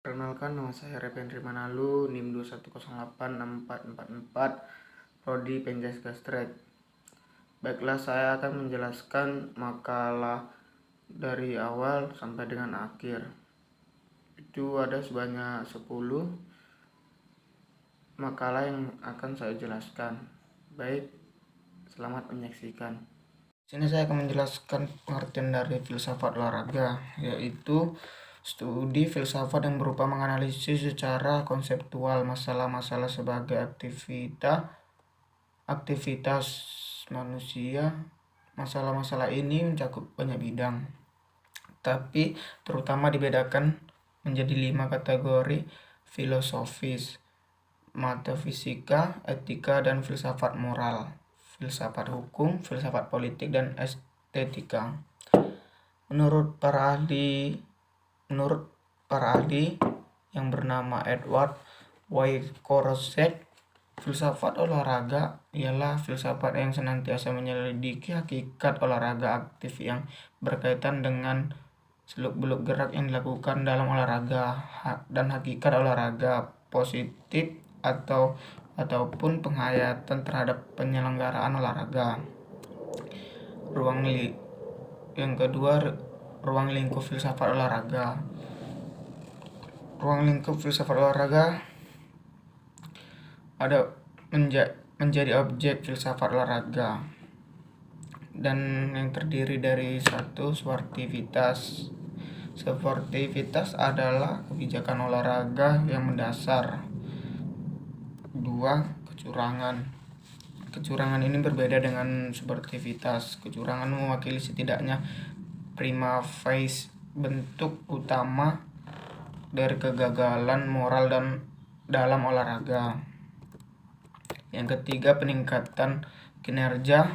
Perkenalkan, nama saya Rependri Manalu, NIM 21086444, Prodi Penjas Gastrek. Baiklah, saya akan menjelaskan makalah dari awal sampai dengan akhir. Itu ada sebanyak 10 makalah yang akan saya jelaskan. Baik, selamat menyaksikan. Sini saya akan menjelaskan pengertian dari filsafat olahraga, yaitu studi filsafat yang berupa menganalisis secara konseptual masalah-masalah sebagai aktivitas manusia. Masalah-masalah ini mencakup banyak bidang, tapi terutama dibedakan menjadi 5 kategori: filosofis, metafisika, etika, dan filsafat moral, filsafat hukum, filsafat politik, dan estetika. Menurut para ahli yang bernama Edward Weierstrass, filsafat olahraga ialah filsafat yang senantiasa menyelidiki hakikat olahraga aktif yang berkaitan dengan seluk-beluk gerak yang dilakukan dalam olahraga dan hakikat olahraga positif ataupun penghayatan terhadap penyelenggaraan olahraga. Yang kedua, ruang lingkup filsafat olahraga. Ruang lingkup filsafat olahraga menjadi objek filsafat olahraga dan yang terdiri dari 1. Sportivitas. Sportivitas adalah kebijakan olahraga yang mendasar. 2. Kecurangan. Kecurangan ini berbeda dengan sportivitas. Kecurangan mewakili setidaknya prima facie bentuk utama dari kegagalan moral dan dalam olahraga. Yang ketiga, peningkatan kinerja,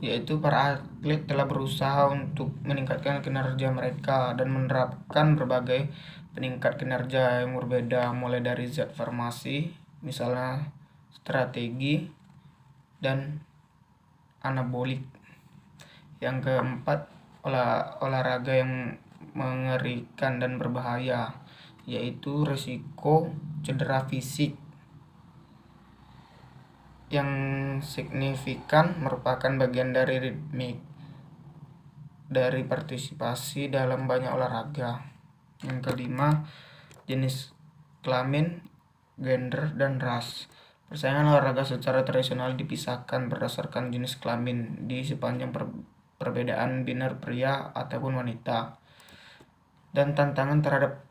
yaitu para atlet telah berusaha untuk meningkatkan kinerja mereka dan menerapkan berbagai peningkat kinerja yang berbeda, mulai dari zat farmasi, misalnya strategi, dan anabolik. Yang keempat, olahraga yang mengerikan dan berbahaya, yaitu risiko cedera fisik yang signifikan merupakan bagian dari ritmik dari partisipasi dalam banyak olahraga. Yang kelima, jenis kelamin, gender, dan ras. Persaingan olahraga secara tradisional dipisahkan berdasarkan jenis kelamin di sepanjang perbedaan biner pria ataupun wanita, dan tantangan terhadap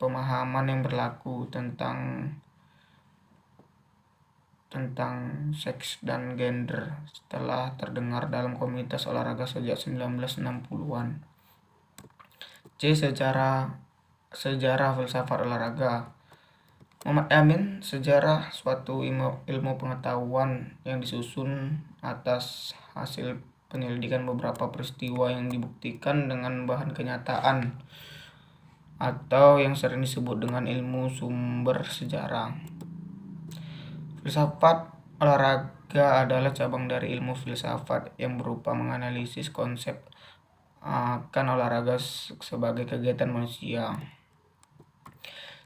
pemahaman yang berlaku tentang seks dan gender setelah terdengar dalam komunitas olahraga sejak 1960-an. C. Sejarah filsafat olahraga. Muhammad Amin, sejarah suatu ilmu pengetahuan yang disusun atas hasil penyelidikan beberapa peristiwa yang dibuktikan dengan bahan kenyataan, atau yang sering disebut dengan ilmu sumber sejarah. Filsafat olahraga adalah cabang dari ilmu filsafat yang berupa menganalisis konsep akan olahraga sebagai kegiatan manusia.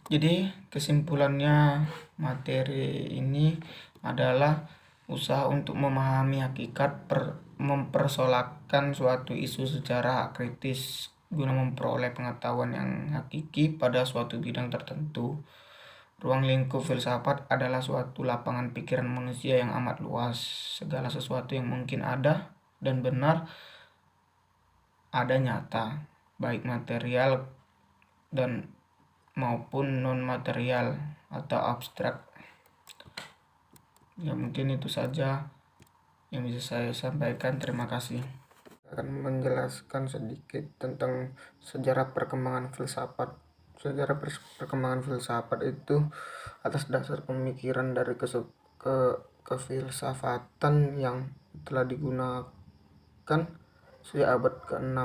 Jadi kesimpulannya, materi ini adalah usaha untuk memahami hakikat mempersoalkan suatu isu secara kritis guna memperoleh pengetahuan yang hakiki pada suatu bidang tertentu. Ruang lingkup filsafat adalah suatu lapangan pikiran manusia yang amat luas. Segala sesuatu yang mungkin ada dan benar ada nyata, baik material dan maupun non-material atau abstrak. Ya, mungkin itu saja yang bisa saya sampaikan. Terima kasih. Akan menjelaskan sedikit tentang sejarah perkembangan filsafat. Sejarah perkembangan filsafat itu atas dasar pemikiran dari kefilsafatan yang telah digunakan sejak abad ke-6.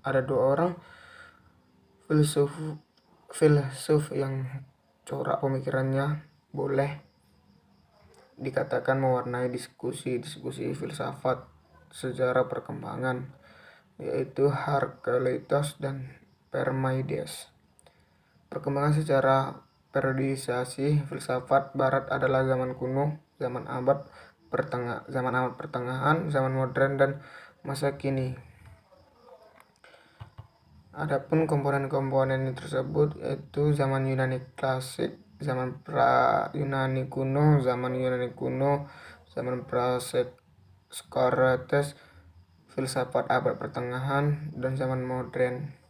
Ada 2 orang filsuf yang corak pemikirannya boleh dikatakan mewarnai diskusi filsafat sejarah perkembangan, yaitu Herakleitos dan Parmenides. Perkembangan secara periodisasi filsafat Barat adalah zaman kuno, zaman abad pertengahan, zaman modern, dan masa kini. Adapun komponen-komponen tersebut yaitu zaman Yunani klasik, zaman pra-Yunani kuno, zaman pra-Sokrates, filsafat abad pertengahan, dan zaman modern.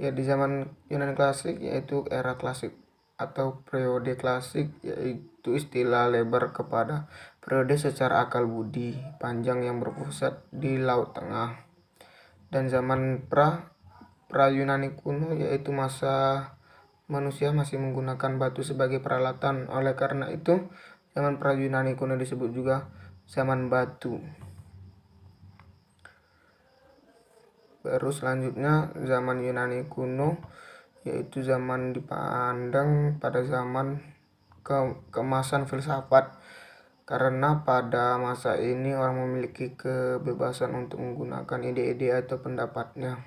Ya, di zaman Yunani klasik yaitu era klasik atau periode klasik, yaitu istilah lebar kepada periode secara akal budi panjang yang berpusat di Laut Tengah. Dan zaman pra-Yunani kuno yaitu masa manusia masih menggunakan batu sebagai peralatan. Oleh karena itu, zaman pra-Yunani kuno disebut juga zaman batu. Baru selanjutnya zaman Yunani kuno, yaitu zaman dipandang pada zaman keemasan filsafat, karena pada masa ini orang memiliki kebebasan untuk menggunakan ide-ide atau pendapatnya.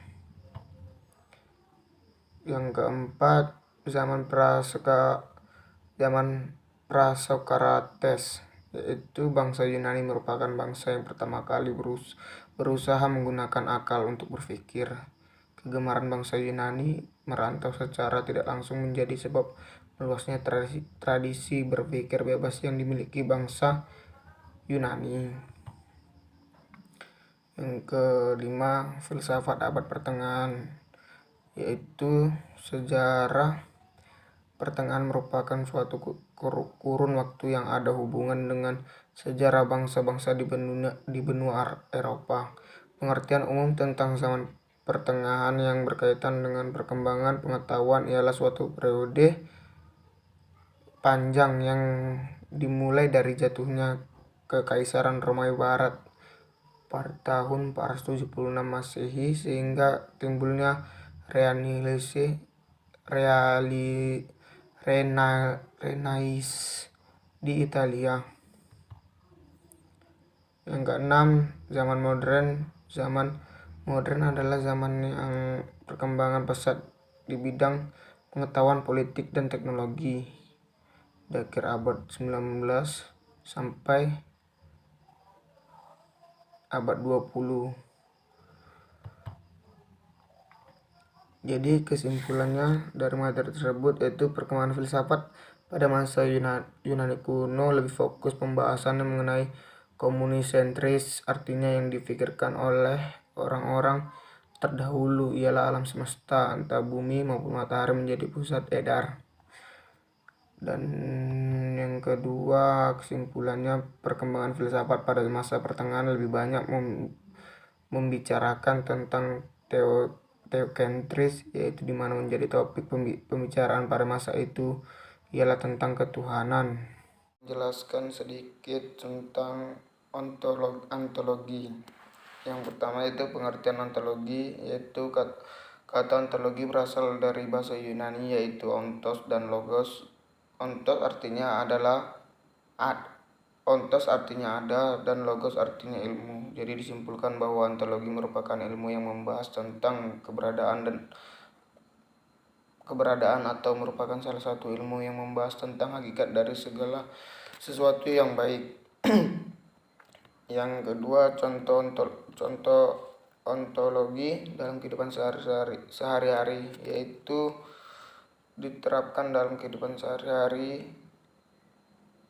Yang keempat, zaman Prasokrates, yaitu bangsa Yunani merupakan bangsa yang pertama kali berusaha menggunakan akal untuk berpikir. Kegemaran bangsa Yunani merantau secara tidak langsung menjadi sebab meluasnya tradisi berpikir bebas yang dimiliki bangsa Yunani. Yang kelima, filsafat abad pertengahan, yaitu sejarah pertengahan merupakan suatu kurun waktu yang ada hubungan dengan sejarah bangsa-bangsa di benua Eropa. Pengertian umum tentang zaman pertengahan yang berkaitan dengan perkembangan pengetahuan ialah suatu periode panjang yang dimulai dari jatuhnya Kekaisaran Romawi Barat pada tahun 476 Masehi sehingga timbulnya Renaissance di Italia. Yang keenam, zaman modern. Zaman modern adalah zaman yang perkembangan pesat di bidang pengetahuan politik dan teknologi di akhir abad 19 sampai abad 20. Jadi kesimpulannya dari materi tersebut yaitu perkembangan filsafat pada masa Yunani kuno lebih fokus pembahasannya mengenai komunisentris, artinya yang dipikirkan oleh orang-orang terdahulu ialah alam semesta, entah bumi maupun matahari menjadi pusat edar. Dan yang kedua, kesimpulannya perkembangan filsafat pada masa pertengahan lebih banyak membicarakan tentang teokentris, yaitu dimana menjadi topik pembicaraan pada masa itu ialah tentang ketuhanan. Jelaskan sedikit tentang ontologi. Yang pertama itu pengertian ontologi, yaitu kata ontologi berasal dari bahasa Yunani yaitu ontos dan logos. Ontos artinya ada dan logos artinya ilmu. Jadi disimpulkan bahwa ontologi merupakan ilmu yang membahas tentang keberadaan atau merupakan salah satu ilmu yang membahas tentang hakikat dari segala sesuatu yang baik. Yang kedua, contoh ontologi dalam kehidupan sehari-hari, yaitu diterapkan dalam kehidupan sehari-hari,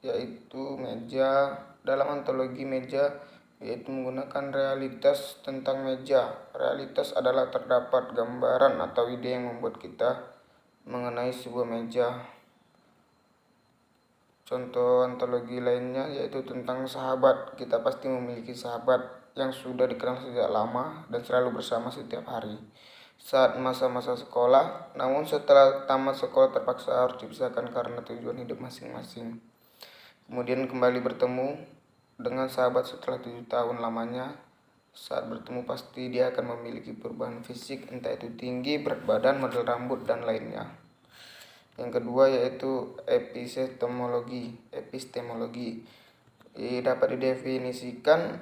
yaitu meja. Dalam ontologi meja yaitu menggunakan realitas tentang meja. Realitas adalah terdapat gambaran atau ide yang membuat kita mengenai sebuah meja. Contoh ontologi lainnya yaitu tentang sahabat. Kita pasti memiliki sahabat yang sudah dikenal sejak lama dan selalu bersama setiap hari saat masa-masa sekolah, namun setelah tamat sekolah terpaksa harus dipisahkan karena tujuan hidup masing-masing. Kemudian kembali bertemu dengan sahabat setelah 7 tahun lamanya. Saat bertemu pasti dia akan memiliki perubahan fisik, entah itu tinggi, berat badan, model rambut, dan lainnya. Yang kedua yaitu epistemologi. Dapat didefinisikan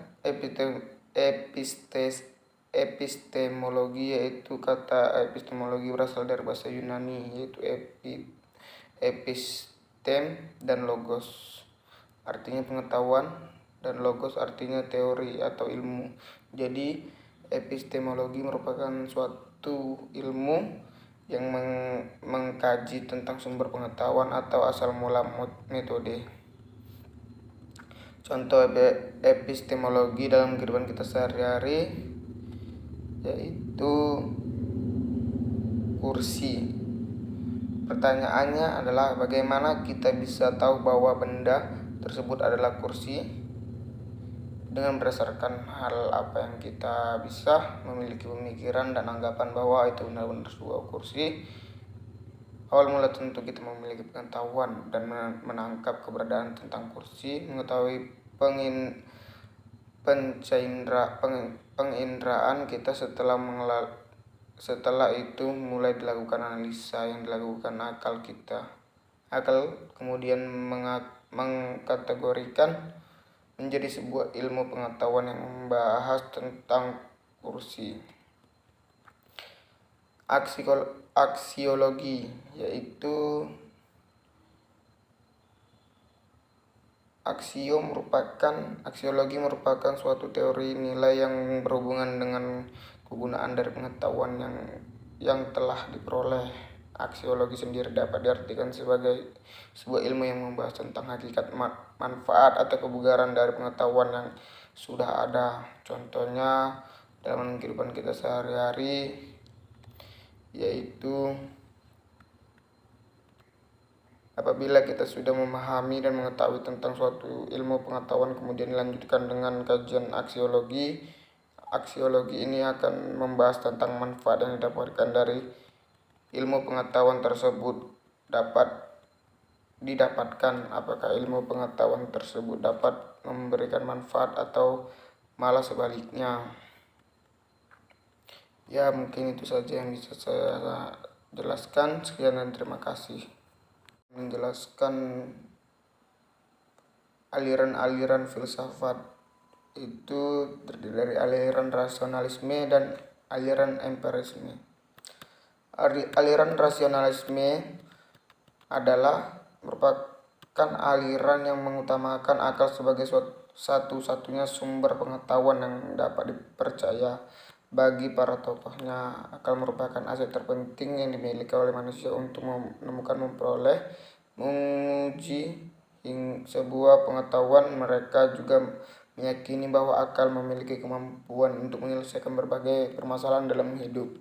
epistemologi, yaitu kata epistemologi berasal dari bahasa Yunani, yaitu epistem dan logos, artinya pengetahuan, dan logos artinya teori atau ilmu. Jadi epistemologi merupakan suatu ilmu yang mengkaji tentang sumber pengetahuan atau asal mula metode. Contoh epistemologi dalam kehidupan kita sehari-hari yaitu kursi. Pertanyaannya adalah bagaimana kita bisa tahu bahwa benda tersebut adalah kursi? Dengan berdasarkan hal apa yang kita bisa memiliki pemikiran dan anggapan bahwa itu benar-benar sebuah kursi. Awal mula tentu kita memiliki pengetahuan dan menangkap keberadaan tentang kursi, mengetahui penginderaan kita. Setelah itu mulai dilakukan analisa yang dilakukan akal kita. Akal kemudian mengkategorikan menjadi sebuah ilmu pengetahuan yang membahas tentang kursi. Aksiologi, yaitu aksiologi merupakan suatu teori nilai yang berhubungan dengan kegunaan dari pengetahuan yang telah diperoleh. Aksiologi sendiri dapat diartikan sebagai sebuah ilmu yang membahas tentang hakikat, manfaat, atau kebugaran dari pengetahuan yang sudah ada. Contohnya dalam kehidupan kita sehari-hari, yaitu apabila kita sudah memahami dan mengetahui tentang suatu ilmu pengetahuan kemudian dilanjutkan dengan kajian aksiologi. Aksiologi ini akan membahas tentang manfaat yang didapatkan dari ilmu pengetahuan tersebut didapatkan. Apakah ilmu pengetahuan tersebut dapat memberikan manfaat atau malah sebaliknya? Ya, mungkin itu saja yang bisa saya jelaskan. Sekian dan terima kasih. Menjelaskan aliran-aliran filsafat itu terdiri dari aliran rasionalisme dan aliran empirisme. Aliran rasionalisme adalah merupakan aliran yang mengutamakan akal sebagai satu-satunya sumber pengetahuan yang dapat dipercaya. Bagi para tokohnya, akal merupakan aset terpenting yang dimiliki oleh manusia untuk menemukan, memperoleh, menguji sebuah pengetahuan. Mereka juga meyakini bahwa akal memiliki kemampuan untuk menyelesaikan berbagai permasalahan dalam hidup.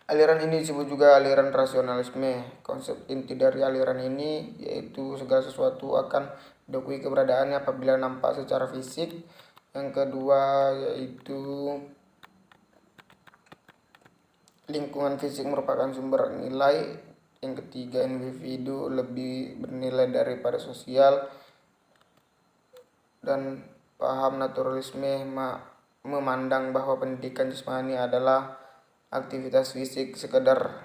Aliran ini disebut juga aliran rasionalisme. Konsep inti dari aliran ini yaitu segala sesuatu akan diakui keberadaannya apabila nampak secara fisik. Yang kedua yaitu lingkungan fisik merupakan sumber nilai. Yang ketiga, individu lebih bernilai daripada sosial. Dan paham naturalisme memandang bahwa pendidikan jasmani adalah aktivitas fisik sekedar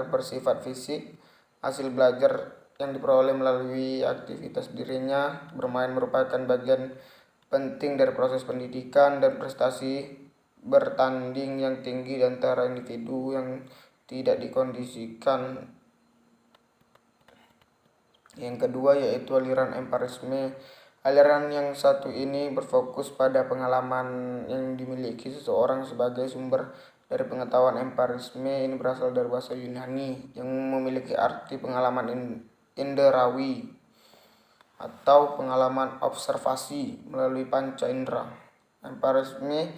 bersifat fisik. Hasil belajar yang diperoleh melalui aktivitas dirinya bermain merupakan bagian penting dari proses pendidikan dan prestasi bertanding yang tinggi di antara individu yang tidak dikondisikan. Yang kedua yaitu aliran empirisme. Aliran yang satu ini berfokus pada pengalaman yang dimiliki seseorang sebagai sumber dari pengetahuan. Empirisme ini berasal dari bahasa Yunani yang memiliki arti pengalaman inderawi atau pengalaman observasi melalui panca indera. Empirisme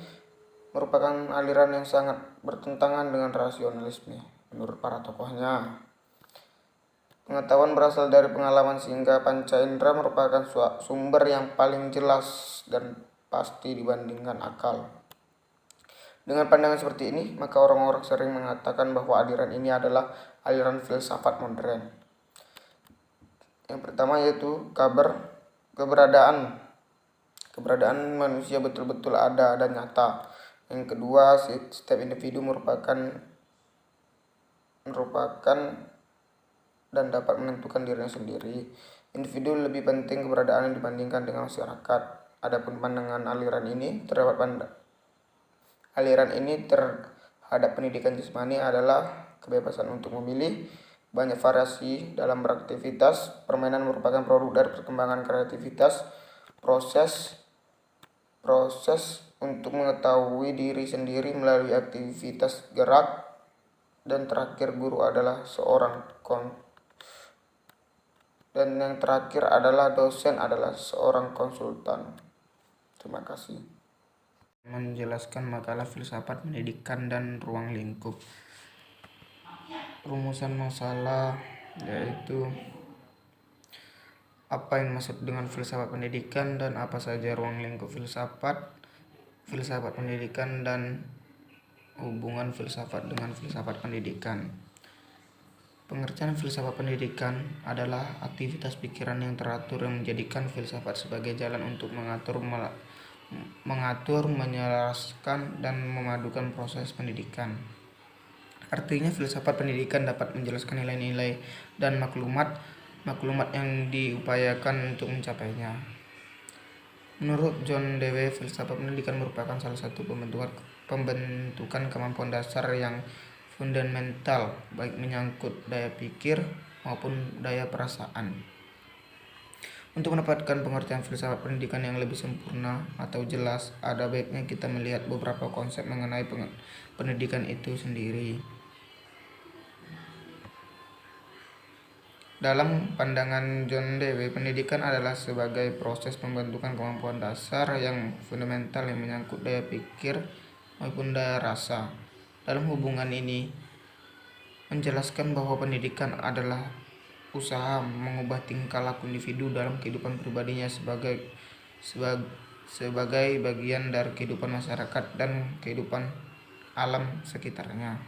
merupakan aliran yang sangat bertentangan dengan rasionalisme. Menurut para tokohnya, pengetahuan berasal dari pengalaman sehingga panca indera merupakan sumber yang paling jelas dan pasti dibandingkan akal. Dengan pandangan seperti ini, maka orang-orang sering mengatakan bahwa aliran ini adalah aliran filsafat modern. Yang pertama yaitu keberadaan manusia betul-betul ada dan nyata. Yang kedua, setiap individu merupakan dan dapat menentukan dirinya sendiri. Individu lebih penting keberadaannya dibandingkan dengan masyarakat. Adapun pandangan aliran ini terdapat aliran ini terhadap pendidikan jasmani adalah kebebasan untuk memilih, banyak variasi dalam beraktivitas, permainan merupakan produk dari perkembangan kreativitas, proses untuk mengetahui diri sendiri melalui aktivitas gerak, dan terakhir guru adalah dan yang terakhir adalah dosen adalah seorang konsultan. Terima kasih. Menjelaskan makalah filsafat pendidikan dan ruang lingkup. Rumusan masalah yaitu apa yang dimaksud dengan filsafat pendidikan dan apa saja ruang lingkup filsafat pendidikan, dan hubungan filsafat dengan filsafat pendidikan. Pengertian filsafat pendidikan adalah aktivitas pikiran yang teratur yang menjadikan filsafat sebagai jalan untuk mengatur, menyelaraskan, dan memadukan proses pendidikan. Artinya filsafat pendidikan dapat menjelaskan nilai-nilai dan maklumat yang diupayakan untuk mencapainya. Menurut John Dewey, filsafat pendidikan merupakan salah satu pembentukan kemampuan dasar yang fundamental, baik menyangkut daya pikir maupun daya perasaan. Untuk mendapatkan pengertian filsafat pendidikan yang lebih sempurna atau jelas, ada baiknya kita melihat beberapa konsep mengenai pendidikan itu sendiri. Dalam pandangan John Dewey, pendidikan adalah sebagai proses pembentukan kemampuan dasar yang fundamental yang menyangkut daya pikir maupun daya rasa. Dalam hubungan ini, menjelaskan bahwa pendidikan adalah usaha mengubah tingkah laku individu dalam kehidupan pribadinya sebagai bagian dari kehidupan masyarakat dan kehidupan alam sekitarnya.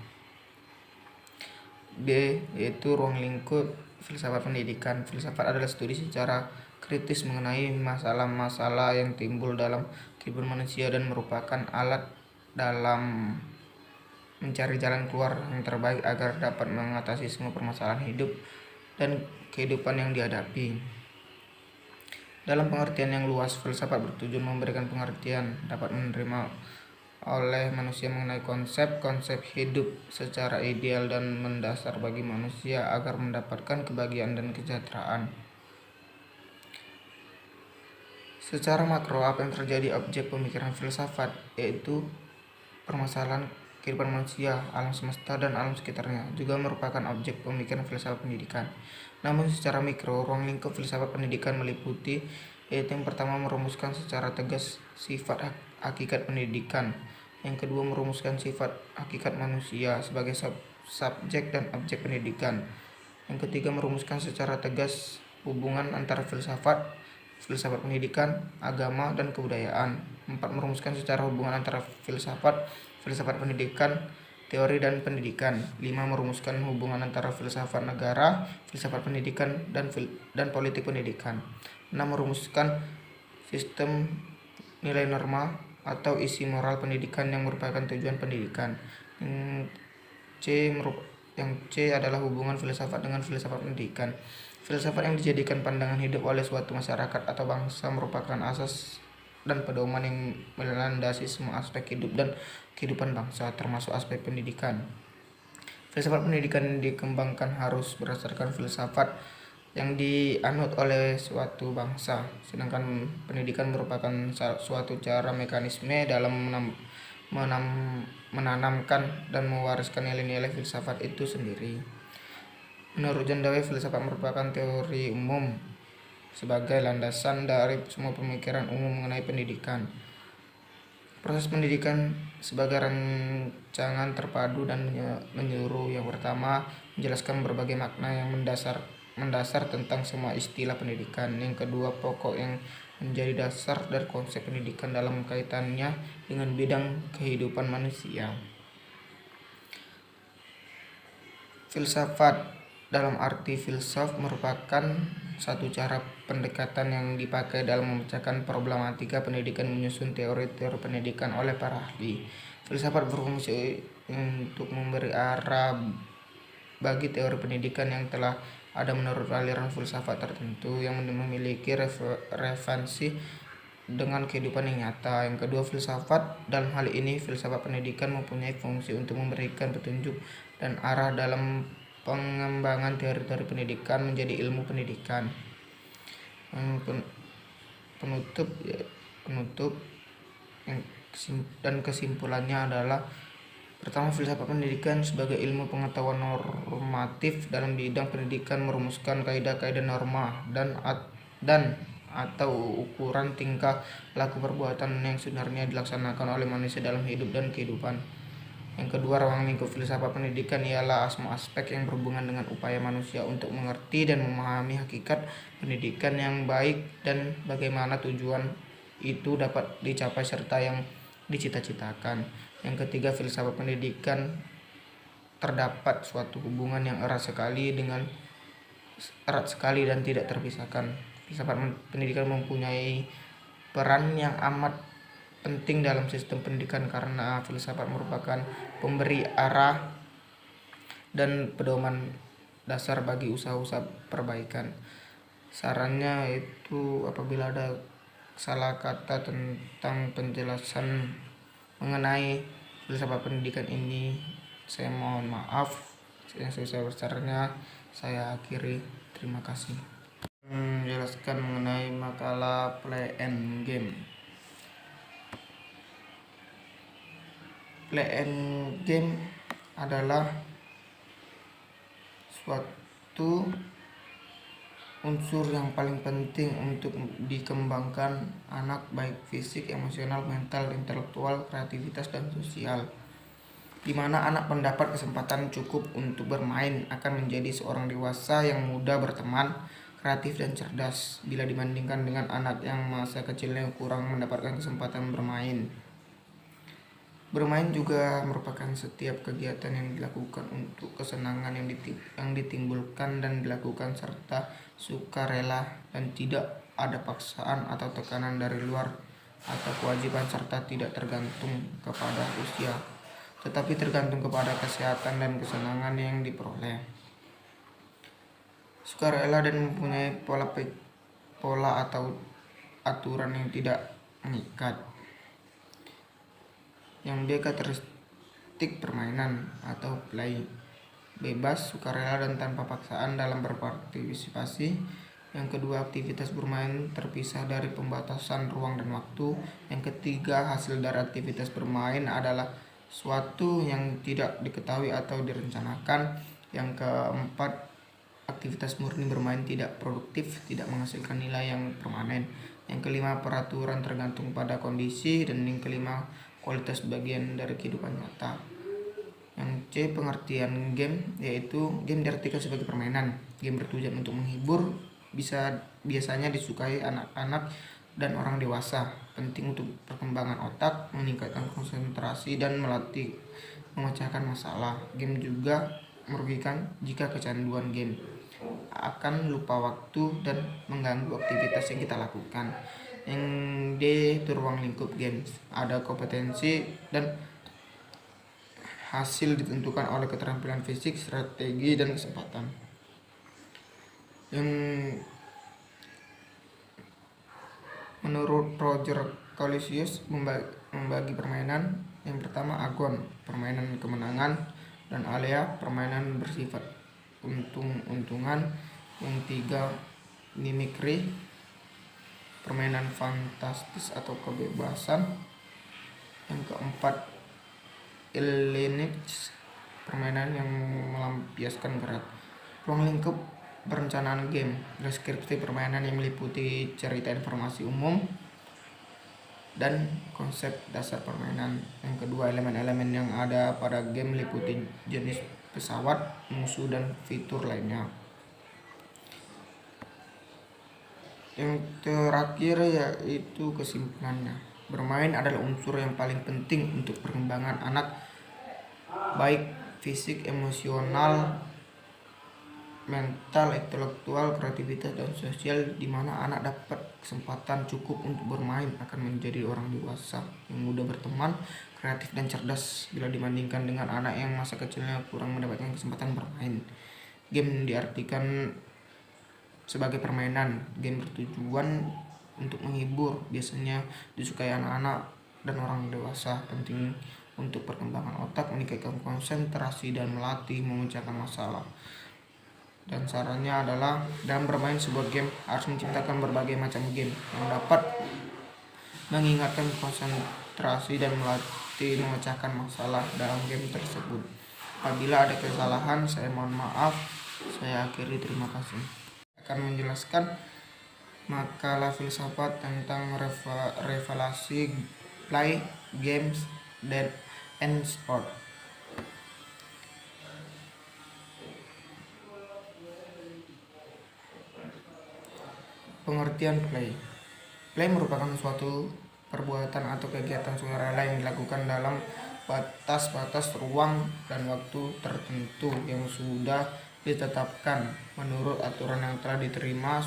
B. Yaitu ruang lingkup filsafat pendidikan. Filsafat adalah studi secara kritis mengenai masalah-masalah yang timbul dalam kehidupan manusia dan merupakan alat dalam mencari jalan keluar yang terbaik agar dapat mengatasi semua permasalahan hidup dan kehidupan yang dihadapi. Dalam pengertian yang luas, filsafat bertujuan memberikan pengertian dapat menerima oleh manusia mengenai konsep-konsep hidup secara ideal dan mendasar bagi manusia agar mendapatkan kebahagiaan dan kesejahteraan. Secara makro, apa yang terjadi objek pemikiran filsafat yaitu permasalahan kehidupan manusia, alam semesta, dan alam sekitarnya juga merupakan objek pemikiran filsafat pendidikan. Namun secara mikro, ruang lingkup filsafat pendidikan meliputi yaitu yang pertama merumuskan secara tegas sifat hakikat pendidikan, yang kedua merumuskan sifat hakikat manusia sebagai subjek dan objek pendidikan, yang ketiga merumuskan secara tegas hubungan antara filsafat pendidikan, agama, dan kebudayaan, empat merumuskan secara hubungan antara filsafat pendidikan, teori dan pendidikan, 5 merumuskan hubungan antara filsafat negara, filsafat pendidikan, dan politik pendidikan, 6 merumuskan sistem nilai norma atau isi moral pendidikan yang merupakan tujuan pendidikan. Yang C adalah hubungan filsafat dengan filsafat pendidikan. Filsafat yang dijadikan pandangan hidup oleh suatu masyarakat atau bangsa merupakan asas dan pedoman yang melandasi semua aspek hidup dan kehidupan bangsa, termasuk aspek pendidikan. Filsafat pendidikan dikembangkan harus berdasarkan filsafat yang dianut oleh suatu bangsa, sedangkan pendidikan merupakan suatu cara mekanisme dalam menanamkan dan mewariskan nilai-nilai filsafat itu sendiri. Menurut John Dewey, filsafat merupakan teori umum sebagai landasan dari semua pemikiran umum mengenai pendidikan. Proses pendidikan sebagai rancangan terpadu dan menyeluruh. Yang pertama, menjelaskan berbagai makna yang mendasar tentang semua istilah pendidikan. Yang kedua, pokok yang menjadi dasar dari konsep pendidikan dalam kaitannya dengan bidang kehidupan manusia. Filsafat dalam arti filsuf merupakan satu cara pendekatan yang dipakai dalam memecahkan problematika pendidikan, menyusun teori-teori pendidikan oleh para ahli. Filsafat berfungsi untuk memberi arah bagi teori pendidikan yang telah ada menurut aliran filsafat tertentu yang memiliki referensi dengan kehidupan yang nyata. Yang kedua, filsafat. Dalam hal ini, filsafat pendidikan mempunyai fungsi untuk memberikan petunjuk dan arah dalam pengembangan teori-teori pendidikan menjadi ilmu pendidikan. Penutup dan kesimpulannya adalah: pertama, filsafat pendidikan sebagai ilmu pengetahuan normatif dalam bidang pendidikan merumuskan kaidah-kaidah norma dan atau ukuran tingkah laku perbuatan yang sebenarnya dilaksanakan oleh manusia dalam hidup dan kehidupan. Yang kedua, ruang lingkup filsafat pendidikan ialah semua aspek yang berhubungan dengan upaya manusia untuk mengerti dan memahami hakikat pendidikan yang baik dan bagaimana tujuan itu dapat dicapai serta yang dicita-citakan. Yang ketiga, filsafat pendidikan terdapat suatu hubungan yang erat sekali dan tidak terpisahkan. Filsafat pendidikan mempunyai peran yang amat penting dalam sistem pendidikan karena filsafat merupakan pemberi arah dan pedoman dasar bagi usaha-usaha perbaikan. Sarannya itu apabila ada salah kata tentang penjelasan mengenai filsafat pendidikan ini, saya mohon maaf. Yang sebesar-besarnya saya akhiri. Terima kasih. Menjelaskan mengenai makalah Play and Game. Play and game adalah suatu unsur yang paling penting untuk dikembangkan anak, baik fisik, emosional, mental, intelektual, kreativitas, dan sosial. Di mana anak mendapat kesempatan cukup untuk bermain akan menjadi seorang dewasa yang mudah berteman, kreatif, dan cerdas bila dibandingkan dengan anak yang masa kecilnya kurang mendapatkan kesempatan bermain. Bermain juga merupakan setiap kegiatan yang dilakukan untuk kesenangan yang ditimbulkan dan dilakukan serta sukarela dan tidak ada paksaan atau tekanan dari luar atau kewajiban serta tidak tergantung kepada usia, tetapi tergantung kepada kesehatan dan kesenangan yang diperoleh. Sukarela dan mempunyai pola atau aturan yang tidak mengikat. Yang B, karakteristik permainan atau play: bebas, sukarela, dan tanpa paksaan dalam berpartisipasi. Yang kedua, aktivitas bermain terpisah dari pembatasan ruang dan waktu. Yang ketiga, hasil dari aktivitas bermain adalah suatu yang tidak diketahui atau direncanakan. Yang keempat, aktivitas murni bermain tidak produktif, tidak menghasilkan nilai yang permanen. Yang kelima, peraturan tergantung pada kondisi. Dan yang kelima, kualitas bagian dari kehidupan nyata. Yang C, pengertian game, yaitu game diartikan sebagai permainan. Game bertujuan untuk menghibur, biasanya disukai anak-anak dan orang dewasa. Penting untuk perkembangan otak, meningkatkan konsentrasi, dan melatih memecahkan masalah. Game juga merugikan jika kecanduan game akan lupa waktu dan mengganggu aktivitas yang kita lakukan. Yang D, itu ruang lingkup games. Ada kompetensi dan hasil ditentukan oleh keterampilan fisik, strategi, dan kesempatan. Yang menurut Roger Calisius membagi permainan. Yang pertama, agon, permainan kemenangan, dan alea, permainan bersifat untung-untungan. Yang tiga, mimikry, permainan fantastis atau kebebasan. Yang keempat, alienage, permainan yang melampiaskan gerak. Ruang lingkup perencanaan game, deskripsi permainan yang meliputi cerita, informasi umum, dan konsep dasar permainan. Yang kedua, elemen-elemen yang ada pada game meliputi jenis pesawat, musuh, dan fitur lainnya. Yang terakhir yaitu kesimpulannya. Bermain adalah unsur yang paling penting untuk perkembangan anak, baik fisik, emosional, mental, intelektual, kreativitas, dan sosial, di mana anak dapat kesempatan cukup untuk bermain akan menjadi orang dewasa yang mudah berteman, kreatif, dan cerdas bila dibandingkan dengan anak yang masa kecilnya kurang mendapatkan kesempatan bermain. Game diartikan sebagai permainan. Game bertujuan untuk menghibur, biasanya disukai anak-anak dan orang dewasa. Penting untuk perkembangan otak, meningkatkan konsentrasi, dan melatih memecahkan masalah. Dan sarannya adalah dalam bermain sebuah game harus menciptakan berbagai macam game yang dapat mengingatkan konsentrasi dan melatih memecahkan masalah dalam game tersebut. Apabila ada kesalahan, saya mohon maaf. Saya akhiri, terima kasih. Akan menjelaskan makalah filsafat tentang relasi play, games, and sport. Pengertian play. Play merupakan suatu perbuatan atau kegiatan sukarela yang dilakukan dalam batas-batas ruang dan waktu tertentu yang sudah ditetapkan menurut aturan yang telah diterima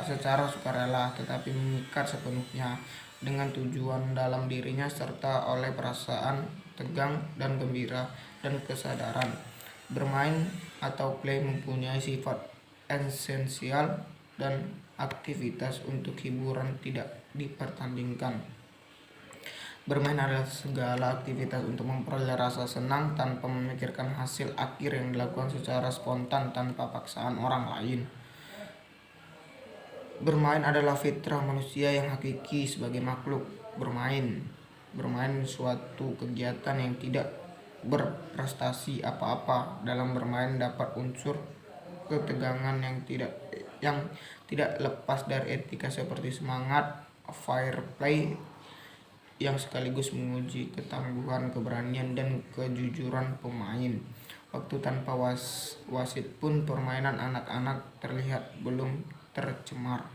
secara sukarela, tetapi mengikat sepenuhnya dengan tujuan dalam dirinya serta oleh perasaan tegang dan gembira dan kesadaran. Bermain atau play mempunyai sifat esensial dan aktivitas untuk hiburan tidak dipertandingkan. Bermain adalah segala aktivitas untuk memperoleh rasa senang tanpa memikirkan hasil akhir yang dilakukan secara spontan tanpa paksaan orang lain. Bermain adalah fitrah manusia yang hakiki sebagai makhluk bermain. Bermain suatu kegiatan yang tidak berprestasi apa-apa. Dalam bermain dapat unsur ketegangan yang tidak lepas dari etika seperti semangat fair play yang sekaligus menguji ketangguhan, keberanian, dan kejujuran pemain. Waktu tanpa wasit pun permainan anak-anak terlihat belum tercemar.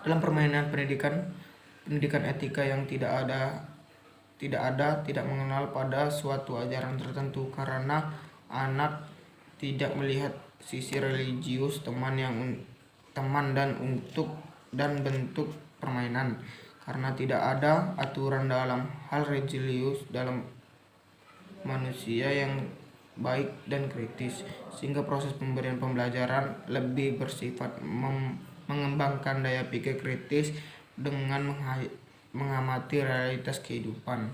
Dalam permainan pendidikan etika yang tidak mengenal pada suatu ajaran tertentu, karena anak tidak melihat sisi religius teman dan bentuk permainan, karena tidak ada aturan dalam hal religius dalam manusia yang baik dan kritis, sehingga proses pemberian pembelajaran lebih bersifat mengembangkan daya pikir kritis dengan mengamati realitas kehidupan.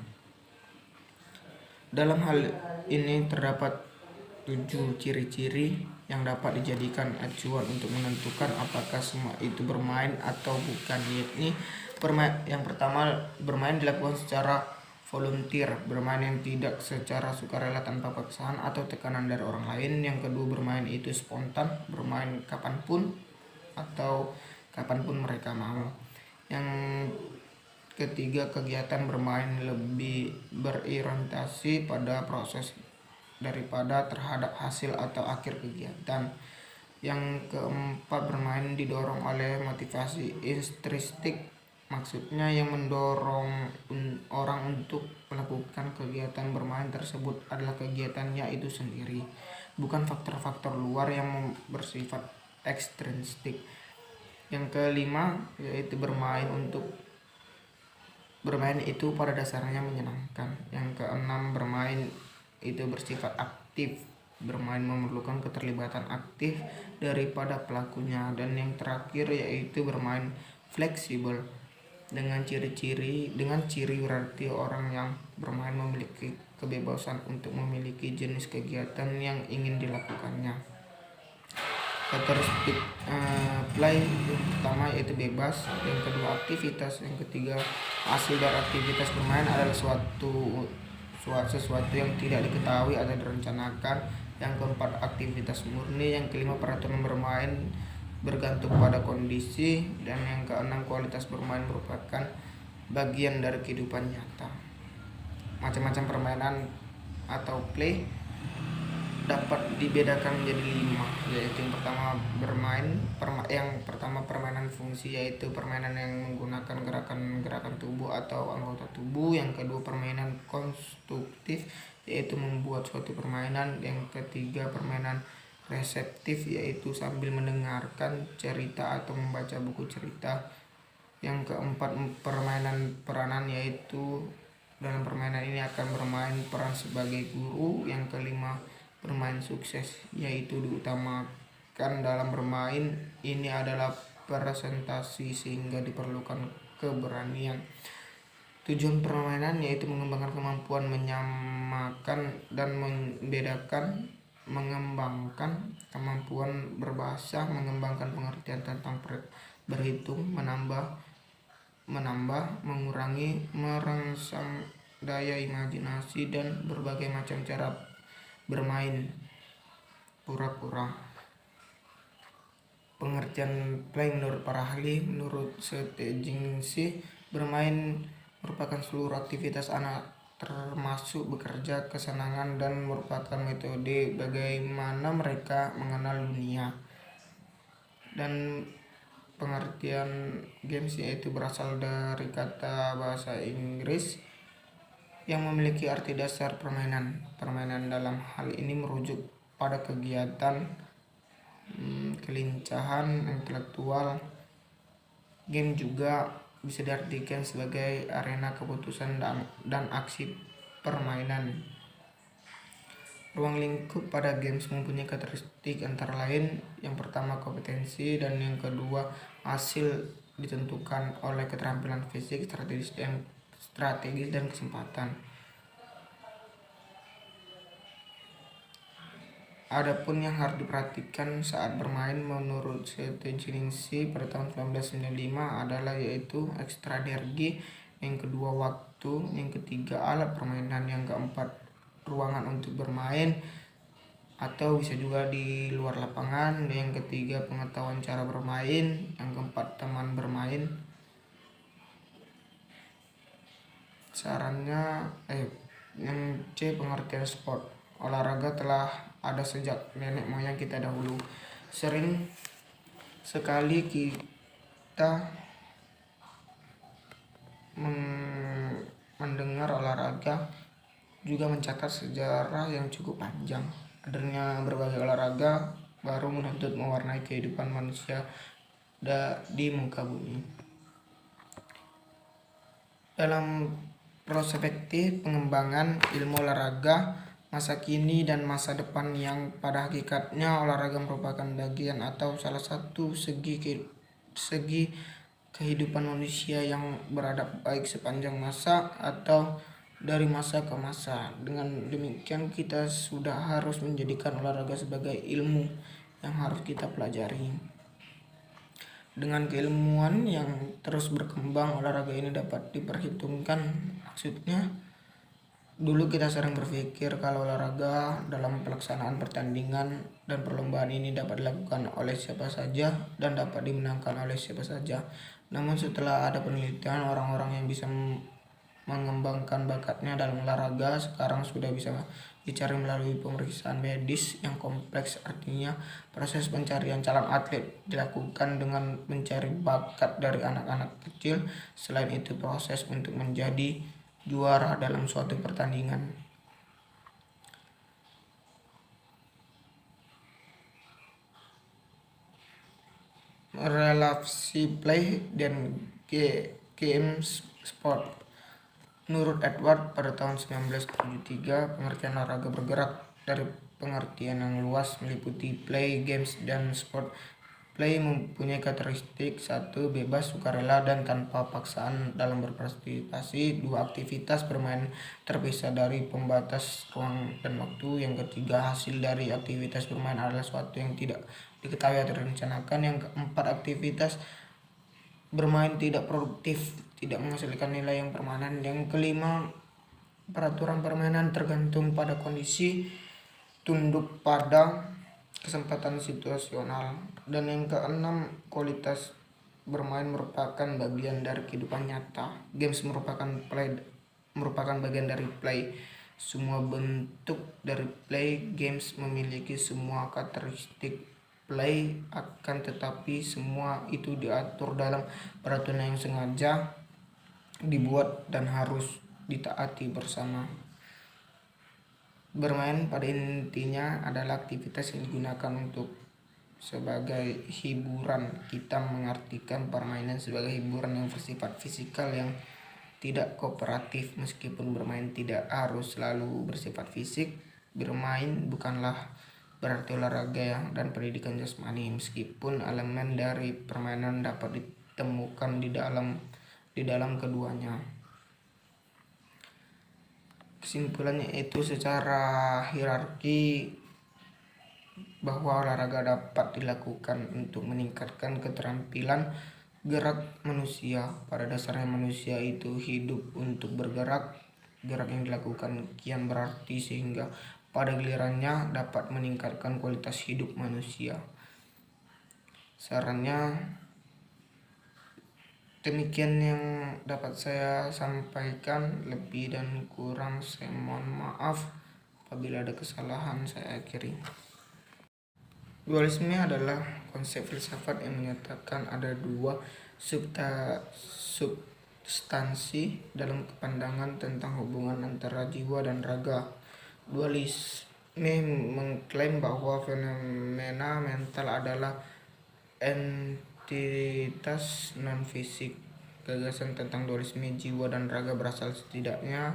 Dalam hal ini terdapat 7 ciri-ciri yang dapat dijadikan acuan untuk menentukan apakah semua itu bermain atau bukan, yakni yang pertama, bermain dilakukan secara volunteer, bermain yang tidak secara sukarela tanpa paksaan atau tekanan dari orang lain. Yang kedua, bermain itu spontan, bermain kapanpun atau kapanpun mereka mau. Yang ketiga, kegiatan bermain lebih berorientasi pada proses daripada terhadap hasil atau akhir kegiatan. Yang keempat, bermain didorong oleh motivasi intrinsik, maksudnya yang mendorong orang untuk melakukan kegiatan bermain tersebut adalah kegiatannya itu sendiri, bukan faktor-faktor luar yang bersifat ekstrinsik. Yang kelima, yaitu bermain itu pada dasarnya menyenangkan. Yang keenam, bermain itu bersifat aktif, bermain memerlukan keterlibatan aktif daripada pelakunya. Dan yang terakhir, yaitu bermain fleksibel. Dengan ciri berarti orang yang bermain memiliki kebebasan untuk memiliki jenis kegiatan yang ingin dilakukannya. Karakteristik play yang pertama yaitu bebas, yang kedua aktivitas, yang ketiga hasil dari aktivitas bermain adalah sesuatu yang tidak diketahui atau direncanakan, yang keempat aktivitas murni, yang kelima peraturan bermain bergantung pada kondisi, dan yang keenam kualitas bermain merupakan bagian dari kehidupan nyata. Macam-macam permainan atau play dapat dibedakan menjadi 5, yaitu yang pertama permainan fungsi, yaitu permainan yang menggunakan gerakan tubuh atau anggota tubuh. Yang kedua, permainan konstruktif, yaitu membuat suatu permainan. Yang ketiga, permainan reseptif, yaitu sambil mendengarkan cerita atau membaca buku cerita. Yang keempat, permainan peranan, yaitu dalam permainan ini akan bermain peran sebagai guru. Yang kelima, bermain sukses, yaitu diutamakan dalam bermain ini adalah presentasi sehingga diperlukan keberanian. Tujuan permainan yaitu mengembangkan kemampuan menyamakan dan membedakan, mengembangkan kemampuan berbahasa, mengembangkan pengertian tentang berhitung, menambah, mengurangi, merangsang daya imajinasi, dan berbagai macam cara bermain pura-pura. Pengertian play menurut para ahli, menurut Stringency, bermain merupakan seluruh aktivitas anak termasuk bekerja, kesenangan, dan merupakan metode bagaimana mereka mengenal dunia. Dan pengertian games yaitu berasal dari kata bahasa Inggris yang memiliki arti dasar permainan. Permainan dalam hal ini merujuk pada kegiatan kelincahan intelektual. Game juga bisa diartikan sebagai arena keputusan dan aksi permainan. Ruang lingkup pada games mempunyai karakteristik antara lain: yang pertama kompetensi, dan yang kedua hasil ditentukan oleh keterampilan fisik, strategis dan kesempatan. Adapun yang harus diperhatikan saat bermain menurut Stringency pada tahun 1995 adalah yaitu ekstra energi, yang kedua waktu, yang ketiga alat permainan, yang keempat ruangan untuk bermain atau bisa juga di luar lapangan, yang ketiga pengetahuan cara bermain, yang keempat teman bermain. Sarannya yang C, pengertian sport. Olahraga telah ada sejak nenek moyang kita dahulu. Sering sekali kita mendengar olahraga juga mencatat sejarah yang cukup panjang. Adanya berbagai olahraga baru menuntut mewarnai kehidupan manusia di muka bumi. Dalam perspektif pengembangan ilmu olahraga masa kini dan masa depan, yang pada hakikatnya olahraga merupakan bagian atau salah satu segi kehidupan manusia yang beradab baik sepanjang masa atau dari masa ke masa. Dengan demikian kita sudah harus menjadikan olahraga sebagai ilmu yang harus kita pelajari. Dengan keilmuan yang terus berkembang, olahraga ini dapat diperhitungkan. Maksudnya, dulu kita sering berpikir kalau olahraga dalam pelaksanaan pertandingan dan perlombaan ini dapat dilakukan oleh siapa saja dan dapat dimenangkan oleh siapa saja. Namun setelah ada penelitian, orang-orang yang bisa mengembangkan bakatnya dalam olahraga sekarang sudah bisa dicari melalui pemeriksaan medis yang kompleks. Artinya, proses pencarian calon atlet dilakukan dengan mencari bakat dari anak-anak kecil. Selain itu, proses untuk menjadi juara dalam suatu pertandingan. Relasi play dan games sport. Menurut Edward pada tahun 1973, pengertian olahraga bergerak dari pengertian yang luas meliputi play, games, dan sport. Play mempunyai karakteristik: 1. Bebas, sukarela, dan tanpa paksaan dalam berpartisipasi. 2. Aktivitas bermain terpisah dari pembatas ruang dan waktu. Yang ketiga, hasil dari aktivitas bermain adalah sesuatu yang tidak diketahui atau direncanakan. Yang keempat, aktivitas bermain tidak produktif, tidak menghasilkan nilai yang permanen. Yang kelima, peraturan permainan tergantung pada kondisi, tunduk pada kesempatan situasional. Dan yang keenam, kualitas bermain merupakan bagian dari kehidupan nyata. Games merupakan bagian dari play. Semua bentuk dari play games memiliki semua karakteristik play, akan tetapi semua itu diatur dalam peraturan yang sengaja dibuat dan harus ditaati bersama. Bermain pada intinya adalah aktivitas yang digunakan untuk sebagai hiburan. Kita mengartikan permainan sebagai hiburan yang bersifat fisikal yang tidak kooperatif. Meskipun bermain tidak harus selalu bersifat fisik, bermain bukanlah berarti olahraga dan pendidikan jasmani, meskipun elemen dari permainan dapat ditemukan di dalam keduanya. Kesimpulannya itu secara hierarki bahwa olahraga dapat dilakukan untuk meningkatkan keterampilan gerak manusia. Pada dasarnya manusia itu hidup untuk bergerak. Gerak yang dilakukan kian berarti sehingga pada gilirannya dapat meningkatkan kualitas hidup manusia. Sarannya demikian yang dapat saya sampaikan, lebih dan kurang saya mohon maaf. Apabila ada kesalahan saya akhiri. Dualisme adalah konsep filsafat yang menyatakan ada dua substansi dalam pandangan tentang hubungan antara jiwa dan raga. Dualisme mengklaim bahwa fenomena mental adalah entitas non-fisik. Gagasan tentang dualisme jiwa dan raga berasal setidaknya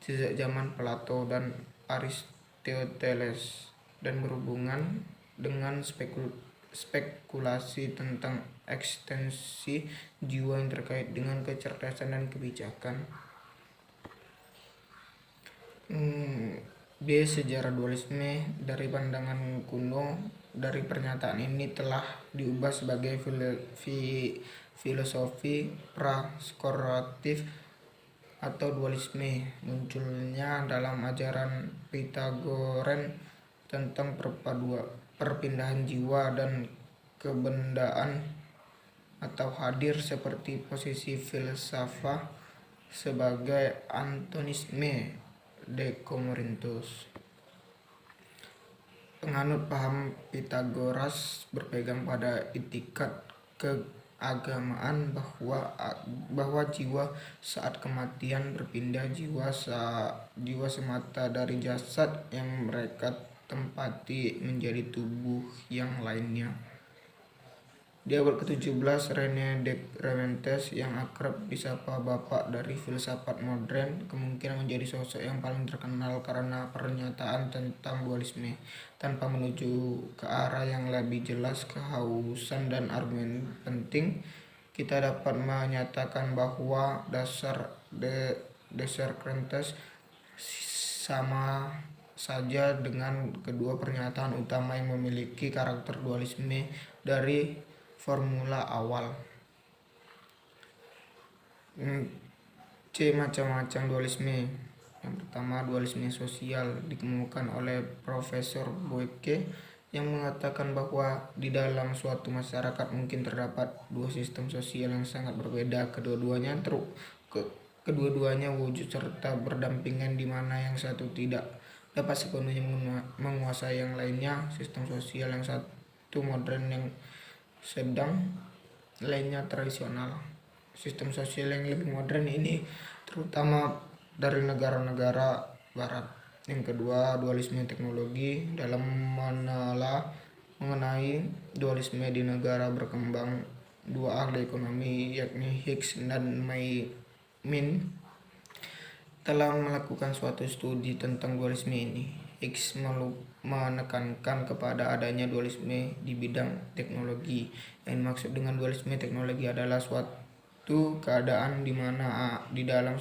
sejak zaman Plato dan Aristoteles dan berhubungan dengan spekulasi tentang ekstensi jiwa yang terkait dengan kecerdasan dan kebijakan. Sejarah dualisme dari pandangan kuno. Dari pernyataan ini telah diubah sebagai filosofi praskolatif atau dualisme. Munculnya dalam ajaran Pitagoren tentang perpindahan jiwa dan kebendaan atau hadir seperti posisi filsafat sebagai antonisme de Korintus. Penganut paham Pitagoras berpegang pada itikat keagamaan bahwa jiwa saat kematian berpindah jiwa semata dari jasad yang mereka tempati menjadi tubuh yang lainnya. Di abad ke-17, René Descartes yang akrab disapa bapak dari filsafat modern kemungkinan menjadi sosok yang paling terkenal karena pernyataan tentang dualisme. Tanpa menuju ke arah yang lebih jelas, kehausan dan argumen penting, kita dapat menyatakan bahwa dasar Descartes sama saja dengan kedua pernyataan utama yang memiliki karakter dualisme dari formula awal. Macam-macam dualisme. Yang pertama, dualisme sosial dikemukakan oleh Profesor Boyke yang mengatakan bahwa di dalam suatu masyarakat mungkin terdapat dua sistem sosial yang sangat berbeda. Kedua-duanya wujud serta berdampingan di mana yang satu tidak dapat sepenuhnya menguasai yang lainnya. Sistem sosial yang satu modern, yang sedang lainnya tradisional. Sistem sosial yang lebih modern ini terutama dari negara-negara barat. Yang kedua, dualisme teknologi. Dalam mengenai dualisme di negara berkembang, dua ahli ekonomi yakni Hicks dan Min telah melakukan suatu studi tentang dualisme ini. Hicks menekankan kepada adanya dualisme di bidang teknologi. Yang dimaksud dengan dualisme teknologi adalah suatu keadaan di mana di dalam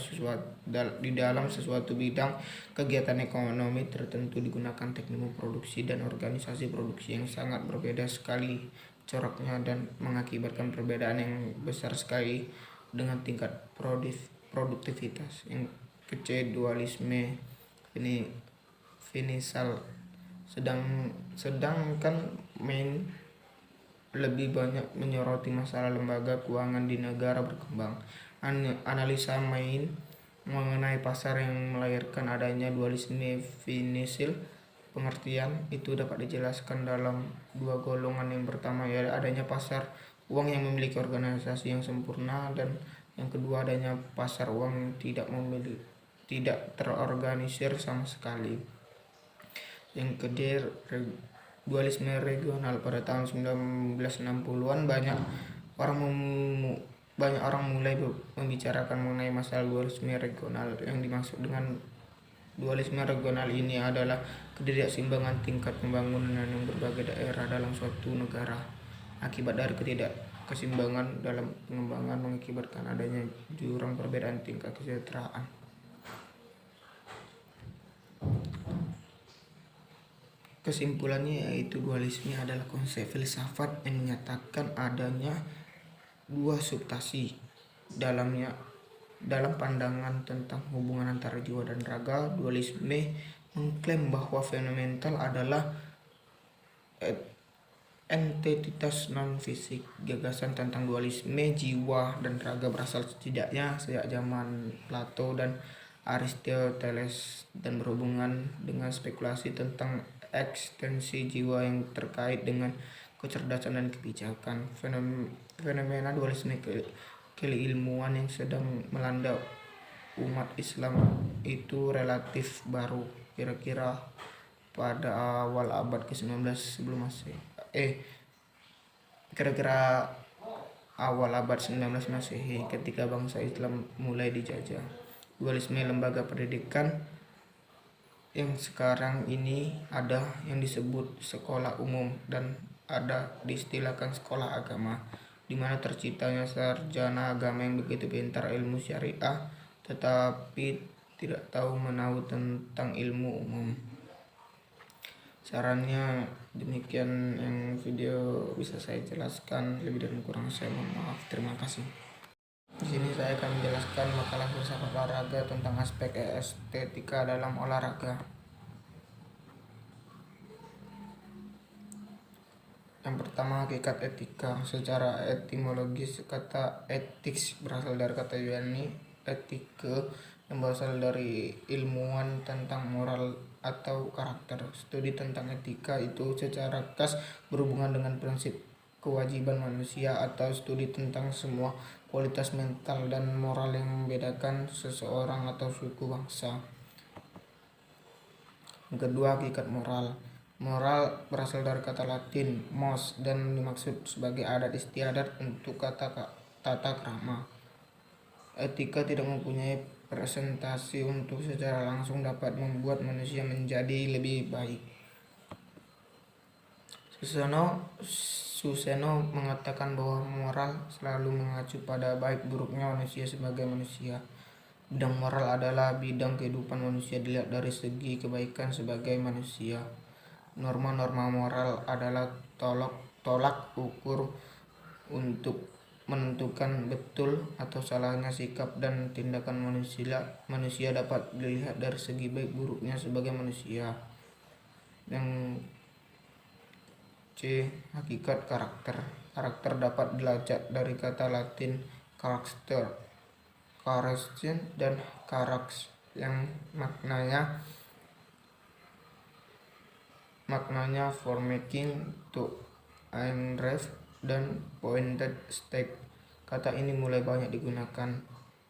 sesuatu bidang kegiatan ekonomi tertentu digunakan teknik produksi dan organisasi produksi yang sangat berbeda sekali coraknya dan mengakibatkan perbedaan yang besar sekali dengan tingkat produktivitas. Yang ketiga, dualisme financial. Sedangkan Main lebih banyak menyoroti masalah lembaga keuangan di negara berkembang. Analisa Main mengenai pasar yang melahirkan adanya dualisme financial. Pengertian itu dapat dijelaskan dalam dua golongan. Yang pertama ya adanya pasar uang yang memiliki organisasi yang sempurna, dan yang kedua adanya pasar uang yang tidak terorganisir sama sekali. Yang kedua, dualisme regional. Pada tahun 1960-an banyak orang mulai membicarakan mengenai masalah dualisme regional. Yang dimaksud dengan Dualisme regional ini adalah ketidakseimbangan tingkat pembangunan yang berbagai daerah dalam suatu negara. Akibat dari ketidakkeseimbangan dalam pengembangan mengakibatkan adanya jurang perbedaan tingkat kesejahteraan. Kesimpulannya yaitu dualisme adalah konsep filsafat yang menyatakan adanya dua substansi dalam pandangan tentang hubungan antara jiwa dan raga. Dualisme mengklaim bahwa fundamental adalah entitas non-fisik. Gagasan tentang dualisme jiwa dan raga berasal setidaknya sejak zaman Plato dan Aristoteles dan berhubungan dengan spekulasi tentang ekstensi jiwa yang terkait dengan kecerdasan dan kebijakan. Fenomena dualisme keilmuan yang sedang melanda umat Islam itu relatif baru, kira-kira pada awal abad ke-19 sebelum Masehi. Kira-kira awal abad 19 Masehi ketika bangsa Islam mulai dijajah. Dualisme lembaga pendidikan yang sekarang ini ada yang disebut sekolah umum dan ada diistilahkan sekolah agama, di mana terciptanya sarjana agama yang begitu pintar ilmu syariah tetapi tidak tahu menahu tentang ilmu umum. Sarannya demikian yang video bisa saya jelaskan, lebih dan kurang saya mohon maaf. Terima kasih. Di sini saya akan menjelaskan makalah filsafat olahraga tentang aspek estetika dalam olahraga. Yang pertama, hakikat etika. Secara etimologis, kata ethics berasal dari kata Yunani etike yang berasal dari ilmuwan tentang moral atau karakter. Studi tentang etika itu secara khas berhubungan dengan prinsip kewajiban manusia atau studi tentang semua kualitas mental dan moral yang membedakan seseorang atau suku bangsa. Yang kedua, hakikat moral. Moral berasal dari kata Latin mos dan dimaksud sebagai adat istiadat untuk tata krama. Etika tidak mempunyai presentasi untuk secara langsung dapat membuat manusia menjadi lebih baik. Suseno mengatakan bahwa moral selalu mengacu pada baik buruknya manusia sebagai manusia. Bidang moral adalah bidang kehidupan manusia dilihat dari segi kebaikan sebagai manusia. Norma-norma moral adalah tolak ukur untuk menentukan betul atau salahnya sikap dan tindakan manusia. Manusia dapat dilihat dari segi baik buruknya sebagai manusia. Yang C, hakikat karakter. Karakter dapat dilacak dari kata Latin character, character dan carax yang maknanya for making, to engrave, dan pointed stake. Kata ini mulai banyak digunakan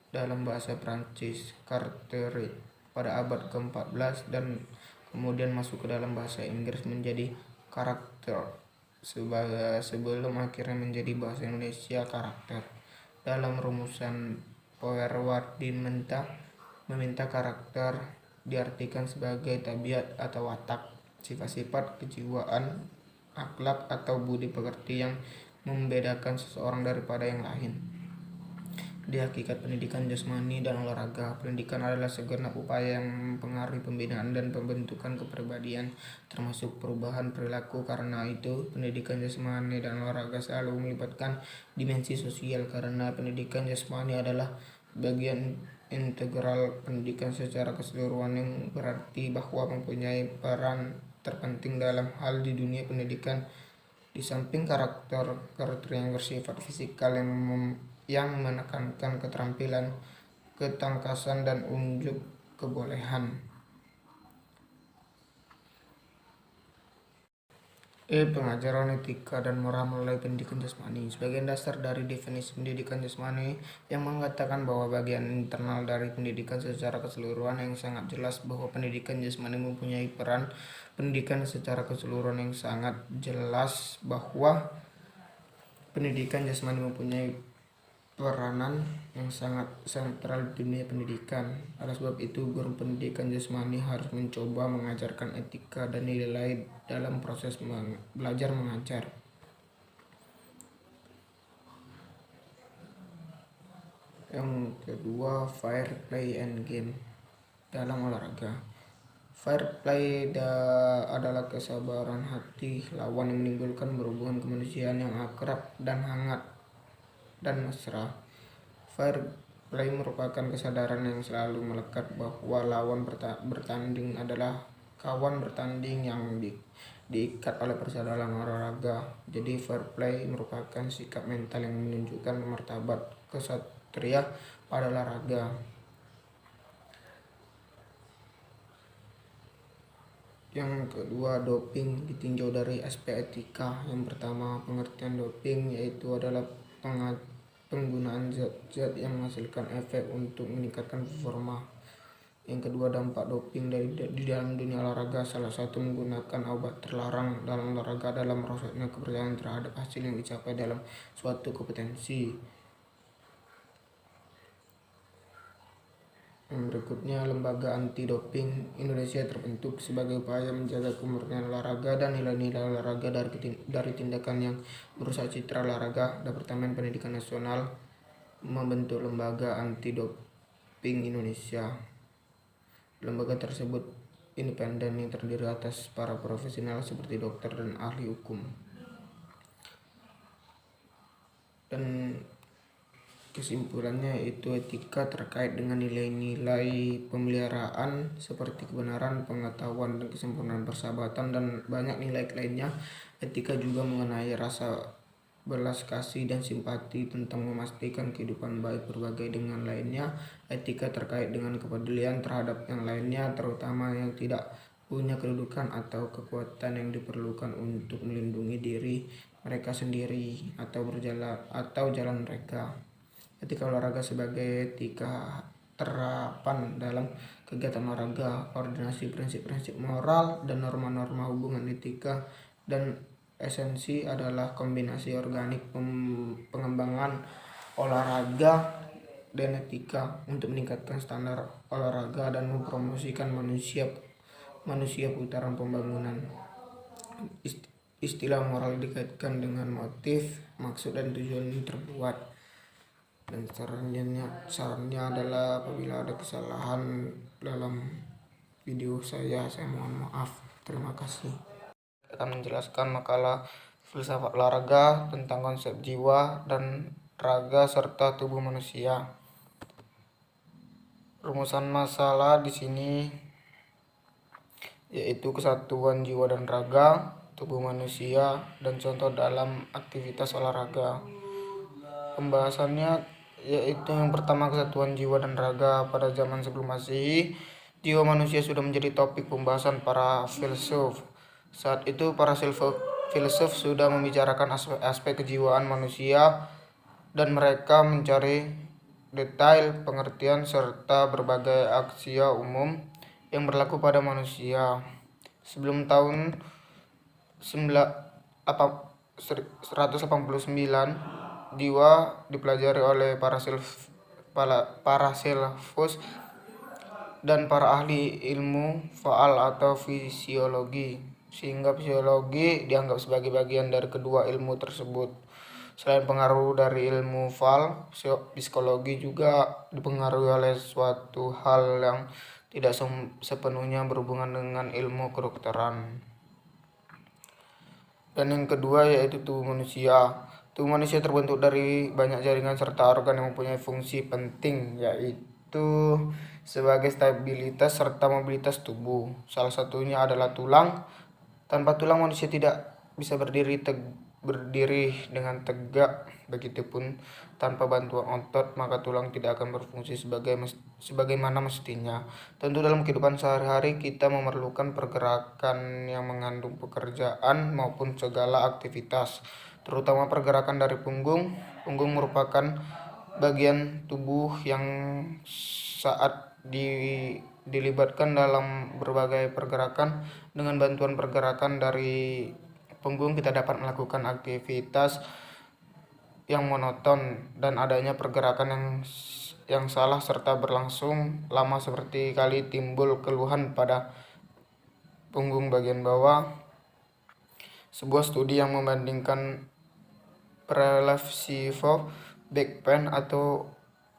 dalam bahasa Prancis caractère pada abad ke-14 dan kemudian masuk ke dalam bahasa Inggris menjadi karakter sebelum akhirnya menjadi bahasa Indonesia karakter. Dalam rumusan Feyerabend meminta karakter diartikan sebagai tabiat atau watak, sifat-sifat kejiwaan, akhlak atau budi pekerti yang membedakan seseorang daripada yang lain. Di hakikat pendidikan jasmani dan olahraga, pendidikan adalah segenap upaya yang mempengaruhi pembinaan dan pembentukan kepribadian, termasuk perubahan perilaku. Karena itu, pendidikan jasmani dan olahraga selalu melibatkan dimensi sosial, karena pendidikan jasmani adalah bagian integral pendidikan secara keseluruhan, yang berarti bahwa mempunyai peran terpenting dalam hal di dunia pendidikan. Di samping karakter yang bersifat fisikal yang menekankan keterampilan, ketangkasan dan unjuk kebolehan. Pengajaran etika dan moral melalui pendidikan jasmani. Sebagian dasar dari definisi pendidikan jasmani yang mengatakan bahwa bagian internal dari pendidikan secara keseluruhan yang sangat jelas bahwa pendidikan jasmani mempunyai peran pendidikan secara keseluruhan yang sangat jelas bahwa pendidikan jasmani mempunyai peranan yang sangat sentral di dunia pendidikan. Oleh sebab itu, guru pendidikan jasmani harus mencoba mengajarkan etika dan nilai dalam proses belajar mengajar. Yang kedua, fair play and game dalam olahraga. Fair play adalah kesabaran hati lawan yang menimbulkan berhubungan kemanusiaan yang akrab dan hangat dan mesra. Fair play merupakan kesadaran yang selalu melekat bahwa lawan bertanding adalah kawan bertanding yang diikat oleh persaudaraan olahraga. Jadi fair play merupakan sikap mental yang menunjukkan martabat kesatria pada olahraga. Yang kedua, doping ditinjau dari aspek etika. Yang pertama, pengertian doping yaitu adalah penggunaan zat-zat yang menghasilkan efek untuk meningkatkan performa. Yang kedua, dampak doping di dalam dunia olahraga. Salah satu menggunakan obat terlarang dalam olahraga dalam merosotnya kepercayaan terhadap hasil yang dicapai dalam suatu kompetensi. Yang berikutnya, lembaga anti doping Indonesia terbentuk sebagai upaya menjaga kemurnian olahraga dan nilai-nilai olahraga dari tindakan yang merusak citra olahraga. Departemen Pendidikan Nasional membentuk lembaga anti doping Indonesia. Lembaga tersebut independen yang terdiri atas para profesional seperti dokter dan ahli hukum. Dan kesimpulannya itu etika terkait dengan nilai-nilai pemeliharaan seperti kebenaran, pengetahuan, dan kesempurnaan persahabatan, dan banyak nilai lainnya. Etika juga mengenai rasa belas kasih dan simpati tentang memastikan kehidupan baik berbagai dengan lainnya. Etika terkait dengan kepedulian terhadap yang lainnya, terutama yang tidak punya kedudukan atau kekuatan yang diperlukan untuk melindungi diri mereka sendiri atau jalan mereka. Etika olahraga sebagai etika terapan dalam kegiatan olahraga, koordinasi prinsip-prinsip moral dan norma-norma hubungan etika dan esensi adalah kombinasi organik pengembangan olahraga dan etika untuk meningkatkan standar olahraga dan mempromosikan manusia putaran pembangunan. Istilah moral dikaitkan dengan motif, maksud, dan tujuan yang terbuat. Dan sarannya adalah apabila ada kesalahan dalam video saya mohon maaf. Terima kasih. Akan menjelaskan makalah filsafat olahraga tentang konsep jiwa dan raga serta tubuh manusia. Rumusan masalah di sini yaitu kesatuan jiwa dan raga, tubuh manusia, dan contoh dalam aktivitas olahraga. Pembahasannya yaitu yang pertama, kesatuan jiwa dan raga. Pada zaman sebelum Masehi, jiwa manusia sudah menjadi topik pembahasan para filsuf. Saat itu para filsuf sudah membicarakan aspek kejiwaan manusia dan mereka mencari detail pengertian serta berbagai aksia umum yang berlaku pada manusia. Sebelum tahun 189, jiwa dipelajari oleh para filsuf dan para ahli ilmu faal atau fisiologi, sehingga fisiologi dianggap sebagai bagian dari kedua ilmu tersebut. Selain pengaruh dari ilmu faal, psikologi juga dipengaruhi oleh suatu hal yang tidak sepenuhnya berhubungan dengan ilmu kedokteran. Dan yang kedua yaitu tubuh manusia. Tubuh manusia terbentuk dari banyak jaringan serta organ yang mempunyai fungsi penting, yaitu sebagai stabilitas serta mobilitas tubuh. Salah satunya adalah tulang. Tanpa tulang manusia tidak bisa berdiri dengan tegak. Begitupun tanpa bantuan otot, maka tulang tidak akan berfungsi sebagaimana mestinya. Tentu dalam kehidupan sehari-hari kita memerlukan pergerakan yang mengandung pekerjaan maupun segala aktivitas, terutama pergerakan dari punggung. Punggung merupakan bagian tubuh yang saat dilibatkan dalam berbagai pergerakan. Dengan bantuan pergerakan dari punggung kita dapat melakukan aktivitas yang monoton dan adanya pergerakan yang salah serta berlangsung lama seperti kali timbul keluhan pada punggung bagian bawah. Sebuah studi yang membandingkan Prelapsivo back pain atau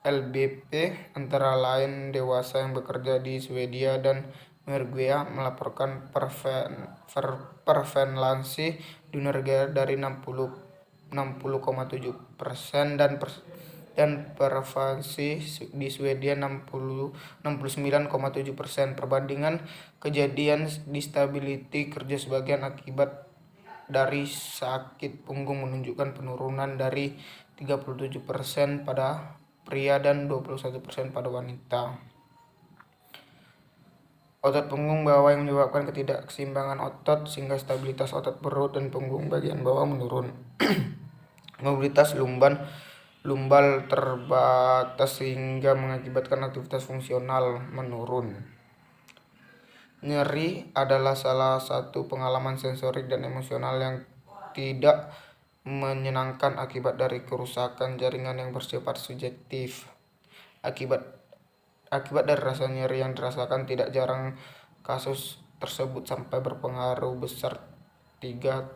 LBP antara lain dewasa yang bekerja di Swedia dan Norwegia melaporkan prevalensi di Norwegia dari 60,7% dan prevalensi di Swedia 69,7%. Perbandingan kejadian disability kerja sebagian akibat dari sakit punggung menunjukkan penurunan dari 37% pada pria dan 21% pada wanita. Otot punggung bawah yang menyebabkan ketidakseimbangan otot sehingga stabilitas otot perut dan punggung bagian bawah menurun. Mobilitas lumbal terbatas sehingga mengakibatkan aktivitas fungsional menurun. Nyeri adalah salah satu pengalaman sensorik dan emosional yang tidak menyenangkan akibat dari kerusakan jaringan yang bersifat subjektif. Akibat dari rasa nyeri yang dirasakan, tidak jarang kasus tersebut sampai berpengaruh besar tiga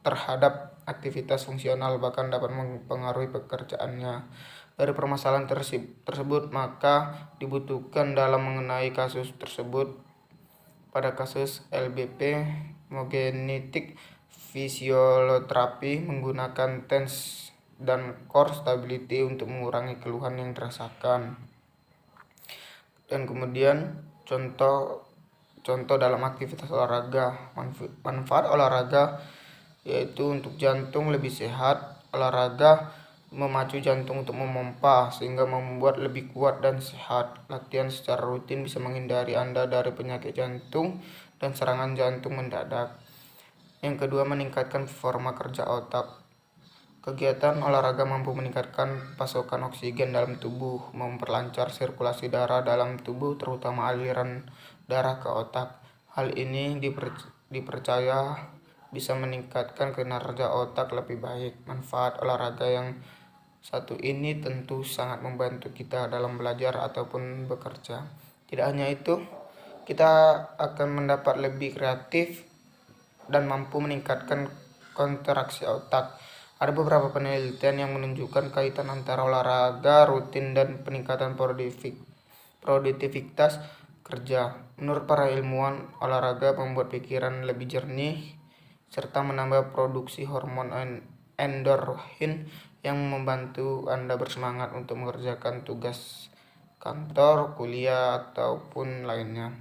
terhadap aktivitas fungsional, bahkan dapat mempengaruhi pekerjaannya. Dari permasalahan tersebut maka dibutuhkan dalam mengenai kasus tersebut. Pada kasus LBP, magnetic fisioterapi menggunakan TENS dan core stability untuk mengurangi keluhan yang dirasakan. Dan kemudian contoh dalam aktivitas olahraga. Manfaat olahraga yaitu untuk jantung lebih sehat. Olahraga memacu jantung untuk memompa sehingga membuat lebih kuat dan sehat. Latihan secara rutin bisa menghindari Anda dari penyakit jantung dan serangan jantung mendadak. Yang kedua, meningkatkan performa kerja otak. Kegiatan olahraga mampu meningkatkan pasokan oksigen dalam tubuh, memperlancar sirkulasi darah dalam tubuh, terutama aliran darah ke otak. Hal ini dipercaya bisa meningkatkan kinerja otak lebih baik. Manfaat olahraga yang satu ini tentu sangat membantu kita dalam belajar ataupun bekerja. Tidak hanya itu, kita akan mendapat lebih kreatif dan mampu meningkatkan kontraksi otak. Ada beberapa penelitian yang menunjukkan kaitan antara olahraga rutin dan peningkatan produktivitas kerja. Menurut para ilmuwan, olahraga membuat pikiran lebih jernih serta menambah produksi hormon endorfin yang membantu Anda bersemangat untuk mengerjakan tugas kantor, kuliah, ataupun lainnya.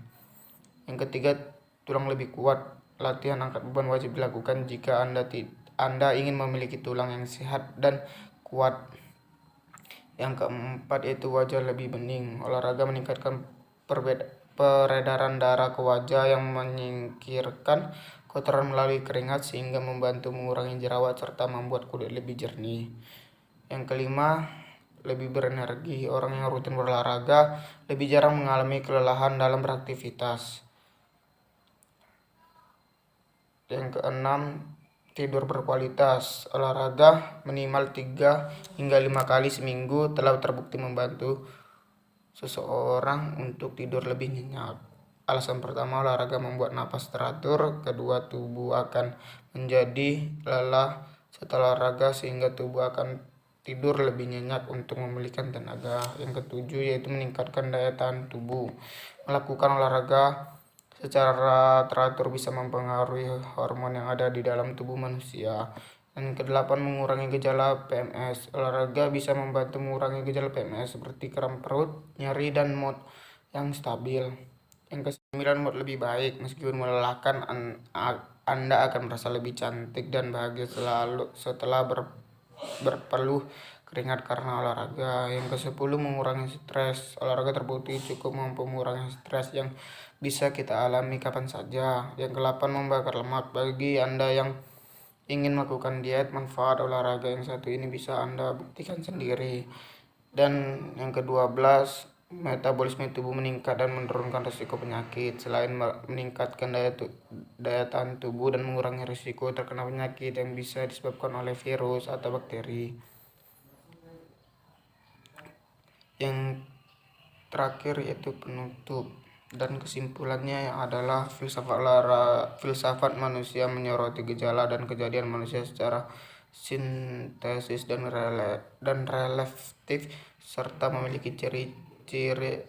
Yang ketiga, tulang lebih kuat. Latihan angkat beban wajib dilakukan jika Anda ingin memiliki tulang yang sehat dan kuat. Yang keempat yaitu wajah lebih bening. Olahraga meningkatkan peredaran darah ke wajah yang menyingkirkan kotoran melalui keringat sehingga membantu mengurangi jerawat serta membuat kulit lebih jernih. Yang kelima, lebih berenergi. Orang yang rutin berolahraga lebih jarang mengalami kelelahan dalam beraktivitas. Yang keenam, tidur berkualitas. Olahraga minimal 3 hingga 5 kali seminggu telah terbukti membantu seseorang untuk tidur lebih nyenyak. Alasan pertama, olahraga membuat napas teratur. Kedua, tubuh akan menjadi lelah setelah olahraga sehingga tubuh akan tidur lebih nyenyak untuk memulihkan tenaga. Yang ketujuh yaitu meningkatkan daya tahan tubuh. Melakukan olahraga secara teratur bisa mempengaruhi hormon yang ada di dalam tubuh manusia. Dan kedelapan, mengurangi gejala PMS. Olahraga bisa membantu mengurangi gejala PMS seperti kram perut, nyeri, dan mood yang stabil. Yang kesembilan, mood lebih baik. Meskipun melelahkan, Anda akan merasa lebih cantik dan bahagia setelah berpeluh keringat karena olahraga. Yang ke-10, mengurangi stres. Olahraga terbukti cukup mampu mengurangi stres yang bisa kita alami kapan saja. Yang ke-8, membakar lemak. Bagi Anda yang ingin melakukan diet, manfaat olahraga yang satu ini bisa Anda buktikan sendiri. Dan yang ke-12, metabolisme tubuh meningkat dan menurunkan risiko penyakit. Selain meningkatkan daya tahan tubuh dan mengurangi risiko terkena penyakit yang bisa disebabkan oleh virus atau bakteri. Yang terakhir yaitu penutup dan kesimpulannya adalah filsafat manusia menyoroti gejala dan kejadian manusia secara sintesis dan relatif serta memiliki ciri-ciri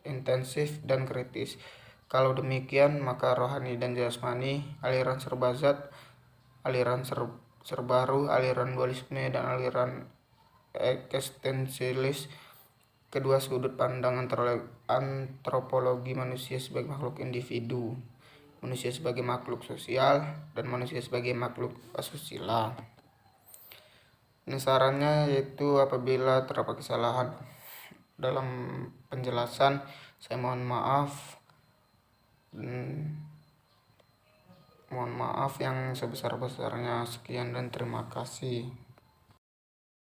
intensif dan kritis. Kalau demikian, maka rohani dan jasmani, aliran serbazat, aliran serbaru, aliran dualisme, dan aliran eksistensialis, kedua sudut pandang antropologi manusia sebagai makhluk individu, manusia sebagai makhluk sosial, dan manusia sebagai makhluk asusila. Ini sarannya yaitu apabila terdapat kesalahan dalam penjelasan, saya mohon maaf yang sebesar-besarnya. Sekian dan terima kasih.